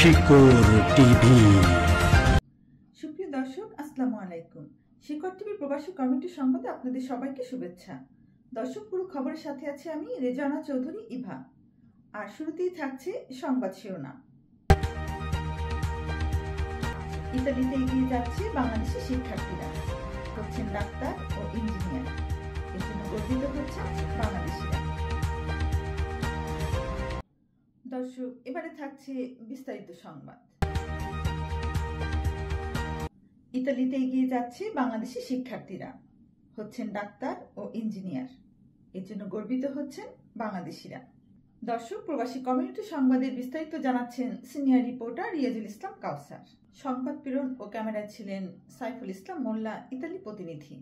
শিকড় টিভি। সুপ্রিয় দর্শক, আসসালামু আলাইকুম। শিকড় টিভি প্রবাসী কমিটির সংবাদে আপনাদের সবাইকে শুভেচ্ছা। দর্শক, পুরো খবরের সাথে আছি আমি রেজানা চৌধুরী ইভা। আর শুরুতেই থাকছে সংবাদ শিরোনাম। ইতালিতে এগিয়ে যাচ্ছে বাংলাদেশি শিক্ষার্থীরা, হচ্ছেন ডাক্তার ও ইঞ্জিনিয়ার। এর জন্য গর্বিত হচ্ছেন বাংলাদেশিরা। দর্শক, এবারে থাকছে বিস্তারিত সংবাদ। ইতালিতে এগিয়ে যাচ্ছে বাংলাদেশি শিক্ষার্থীরা, হচ্ছেন ডাক্তার ও ইঞ্জিনিয়ার। এর জন্য গর্বিত হচ্ছেন বাংলাদেশিরা। দর্শক, প্রবাসী কমিউনিটি সংবাদের বিস্তারিত জানাচ্ছেন সিনিয়র রিপোর্টার রিয়াজুল ইসলাম কাউসার। সংবাদ প্রেরণ ও ক্যামেরায় ছিলেন সাইফুল ইসলাম মোল্লা, ইতালি প্রতিনিধি।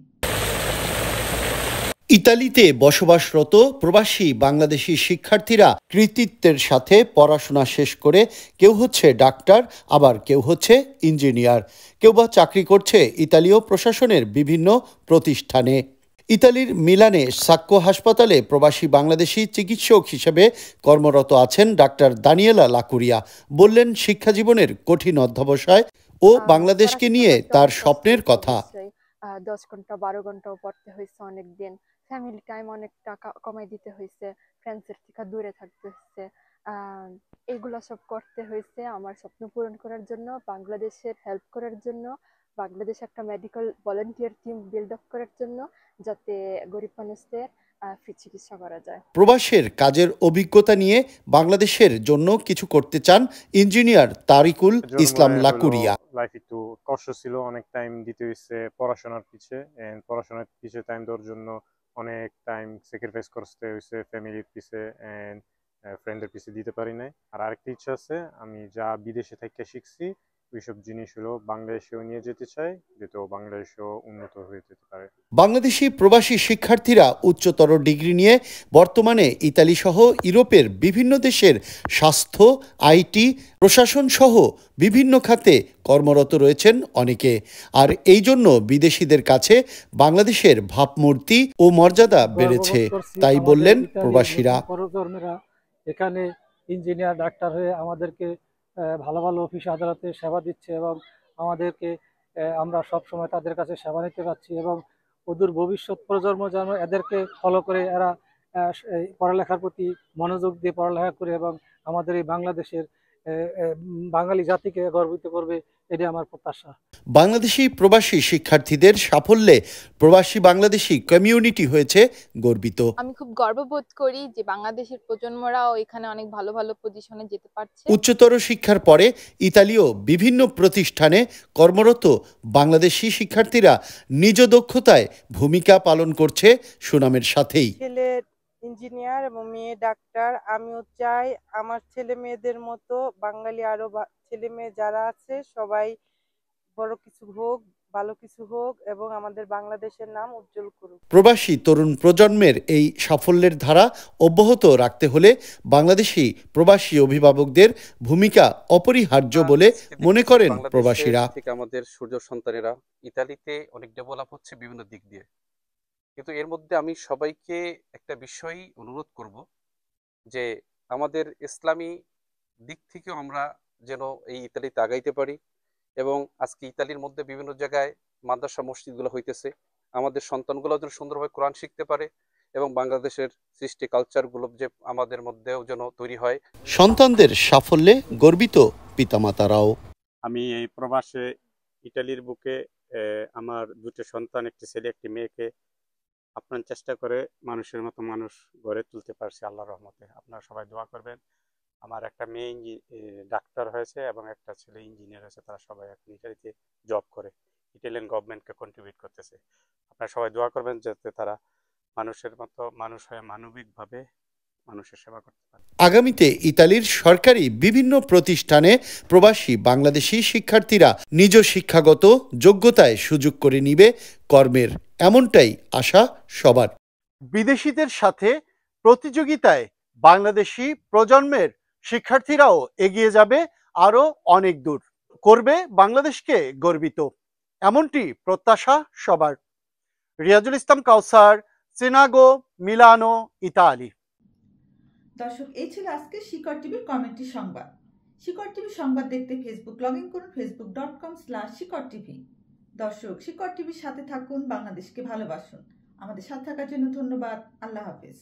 ইতালিতে বসবাসরত প্রবাসী বাংলাদেশি শিক্ষার্থীরা কৃতিত্বের সাথে পড়াশোনা শেষ করে কেউ হচ্ছে ডাক্তার, আবার কেউ হচ্ছে ইঞ্জিনিয়ার, কেউ বা চাকরি করছে ইতালীয় প্রশাসনের বিভিন্ন প্রতিষ্ঠানে। ইতালির মিলানে সাক্কো হাসপাতালে প্রবাসী বাংলাদেশি চিকিৎসক হিসেবে কর্মরত আছেন ডাক্তার দানিয়েলা লাকুরিয়া। বললেন শিক্ষা জীবনের কঠিন অধ্যবসায় ও বাংলাদেশকে নিয়ে তার স্বপ্নের কথা। 10 ঘন্টা 12 ঘন্টাও পড়তে হয়েছে, অনেকদিন ফ্যামিলি টাইম অনেক টাকা কমাই দিতে হয়েছে, ফ্রেন্ডসের থেকে দূরে থাকতে হয়েছে। এগুলো সব করতে হয়েছে আমার স্বপ্ন পূরণ করার জন্য, বাংলাদেশের হেল্প করার জন্য, বাংলাদেশে একটা medical volunteer team build up করার জন্য, যাতে গরিব মানুষদের ফ্রি চিকিৎসা করা যায়। প্রবাসের কাজের অভিজ্ঞতা নিয়ে বাংলাদেশের জন্য কিছু করতে চান ইঞ্জিনিয়ার তারিকুল ইসলাম লাকুরিয়া। লাইফ একটু কষ্ট ছিল, অনেক টাইম দিতে হয়েছে পড়াশোনার পিছে টাইম দেওয়ার জন্য অনেক টাইম স্যাক্রিফাইস করতে হয়েছে, ফ্যামিলির পিছে এন্ড ফ্রেন্ডের পিছে দিতে পারি নাই। আর আরেকটা ইচ্ছা আছে, আমি যা বিদেশে থেকে শিখছি ওইসব জিনিস হলো বাংলাদেশেও নিয়ে যেতে চাই, যাতে বাংলাদেশেও উন্নত হয়ে যেতে পারে। বাংলাদেশি প্রবাসী শিক্ষার্থীরা উচ্চতর ডিগ্রি নিয়ে বর্তমানে ইতালি সহ ইউরোপের বিভিন্ন দেশের স্বাস্থ্য, আইটি, প্রশাসন সহ বিভিন্ন খাতে কর্মরত রয়েছেন অনেকে। আর এই জন্য বিদেশিদের কাছে বাংলাদেশের ভাবমূর্তি ও মর্যাদা বেড়েছে, তাই বললেন প্রবাসীরা। এখানে ইঞ্জিনিয়ার ডাক্তার হয়ে আমাদেরকে ভালো ভালো অফিস আদালতে সেবা দিচ্ছে এবং আমাদেরকে আমরা সব সময় তাদের কাছে সেবা নিতে পারছি এবং অদূর ভবিষ্যৎ প্রজন্ম যেন এদেরকে ফলো করে এরা পড়ালেখার প্রতি মনোযোগ দিয়ে পড়ালেখা করে এবং আমাদের এই বাংলাদেশের বাঙালি জাতিকে গর্বিত করবে, এটাই আমার প্রত্যাশা। বাংলাদেশি প্রবাসী শিক্ষার্থীদের সাফল্যে প্রবাসী বাংলাদেশি কমিউনিটি হয়েছে গর্বিত। আমি খুব গর্ববোধ করি যে বাংলাদেশের প্রজন্মরাও এখানে অনেক ভালো ভালো পজিশনে যেতে পারছে। উচ্চতর শিক্ষার পরে ইতালীয় বিভিন্ন প্রতিষ্ঠানে কর্মরত বাংলাদেশি শিক্ষার্থীরা নিজ দক্ষতায় ভূমিকা পালন করছে সুনামের সাথেই। ছেলে ইঞ্জিনিয়ার এবং মেয়ে ডাক্তার। আমিও চাই আমার ছেলে মেয়েদের মতো বাঙালি আরো ছেলে মেয়ে যারা আছে সবাই বড় কিছু হোক, ভালো কিছু হোক এবং আমাদের বাংলাদেশের নাম উজ্জ্বল করুক। প্রবাসী তরুণ প্রজন্মের এই সাফল্যের ধারা অব্যাহত রাখতে হলে বাংলাদেশি প্রবাসী অভিভাবকদের ভূমিকা অপরিহার্য বলে মনে করেন প্রবাসীরা। আমাদের সূর্য সন্তানেরা ইতালিতে অনেক ডেভেলপ হচ্ছে বিভিন্ন দিক দিয়ে, কিন্তু এর মধ্যে আমি সবাইকে একটা বিষয় অনুরোধ করব যে আমাদের ইসলামী দিক থেকেও আমরা যেন এই ইতালিতে আগাইতে পারি এবং আজকে ইতালির মধ্যে বিভিন্ন জায়গায় মাদ্রাসা মসজিদগুলো হইতেছে, আমাদের সন্তানগুলো যেন সুন্দরভাবে কোরআন শিখতে পারে এবং বাংলাদেশের সৃষ্টি কালচারগুলো যে আমাদের মধ্যেও যেন তৈরি হয়। সন্তানদের সাফল্যে গর্বিত পিতামাতারাও। আমি এই প্রবাসে ইতালির বুকে আমার দুটো সন্তান, একটি ছেলে একটি মেয়েকে আপনার চেষ্টা করে মানুষের মতো মানুষ গড়ে তুলতে পারছি আল্লাহর রহমতে। আপনারা সবাই দোয়া করবেন। আমার একটা মেয়ে ডাক্তার হয়েছে এবং একটা ছেলে ইঞ্জিনিয়ার হয়েছে, তারা সবাই এখন ইটালিতে জব করে ইটালিয়ান গভর্নমেন্টকে কন্ট্রিবিউট করতেছে। আপনারা সবাই দোয়া করবেন যাতে তারা মানুষের মতো মানুষ হয়ে মানবিকভাবে মানুষের সেবা করতে পারে। আগামীতে ইতালির সরকারি বিভিন্ন প্রতিষ্ঠানে প্রবাসী বাংলাদেশি শিক্ষার্থীরা নিজ শিক্ষাগত যোগ্যতায় সুযোগ করে নিবে কর্মের, এমনটাই আশা সবার। বিদেশিদের সাথে প্রতিযোগিতায় বাংলাদেশি প্রজন্মের শিক্ষার্থীরাও এগিয়ে যাবে আরো অনেক দূর, করবে বাংলাদেশকে গর্বিত, এমনটি প্রত্যাশা সবার। রিয়াজুল ইসলাম কাউসার, সিনাগো, মিলানো, ইতালি। দর্শক, এই ছিল আজকে শিকড় টিভির কমিউনিটি সংবাদ। শিকড় টিভি সংবাদ দেখতে ফেসবুক লগ ইন করুন facebook.com/শিকড় টিভি। দর্শক, শিকড় টিভির সাথে থাকুন, বাংলাদেশকে ভালোবাসুন। আমাদের সাথে থাকার জন্য ধন্যবাদ। আল্লাহ হাফেজ।